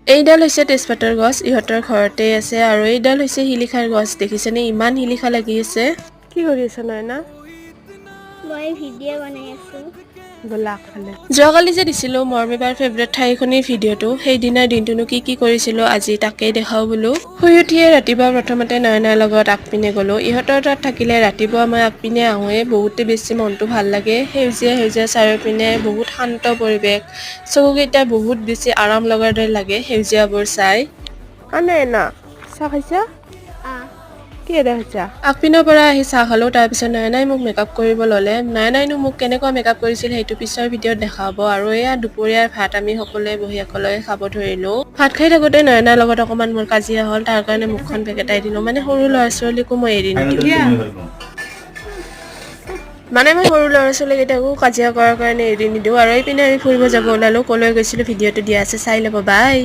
এইডাল হৈছে তেজপাতৰ গছ, ইহঁতৰ ঘৰতে আছে। আৰু এইডাল হৈছে শিলিখাৰ গছ, দেখিছেনে ইমান শিলিখা লাগি আছে। কি কৰি আছা নয়না? মই ভিডিঅ' বনাই আছো। যোৱাকালি যে দিছিলোঁ মৰমিবাৰ ফেভৰেট ঠাইখনিৰ ভিডিঅ'টো, সেইদিনাৰ দিনটোনো কি কৰিছিলোঁ আজি তাকেই দেখাওঁ বোলো। শুই উঠিয়ে ৰাতিপুৱা প্ৰথমতে নয়নাৰ লগত আগপিনে গ'লোঁ। ইহঁতৰ তাত থাকিলে ৰাতিপুৱা মই আগপিনে আহোঁৱে, বহুতে বেছি মনটো ভাল লাগে। সেউজীয়া চাৰিওপিনে বহুত শান্ত পৰিৱেশ, চকুকেইটা বহুত বেছি আৰাম লগাৰ দৰে লাগে সেউজীয়াবোৰ চাই। নয়না চাহ খাইছা? কিহেৰে খাইছা? আগপিনৰ পৰা আহি চাহ খালোঁ, তাৰপিছত নয়নাই মোক মেকআপ কৰিব ল'লে। নয়নাইনো মোক কেনেকুৱা মেকআপ কৰিছিল সেইটো পিছৰ ভিডিঅ'ত দেখাব। আৰু এয়া দুপৰীয়াৰ ভাত আমি সকলোৱে বহি একেলগে খাব ধৰিলোঁ। ভাত খাই থাকোঁতে নয়নাৰ লগত অকণমান মোৰ কাজিয়া হ'ল, তাৰ কাৰণে মুখখন বেকেটাই দিলোঁ। মানে সৰু ল'ৰা-ছোৱালীকো মই এৰি নিদিওঁ। মই সৰু ল'ৰা-ছোৱালীকেইটাকো কাজিয়া কৰাৰ কাৰণে এৰি নিদিওঁ। আৰু এইপিনে আমি ফুৰিব যাব ওলালোঁ, ক'লৈ গৈছিলোঁ ভিডিঅ'টো দিয়া আছে চাই ল'ব। বাই।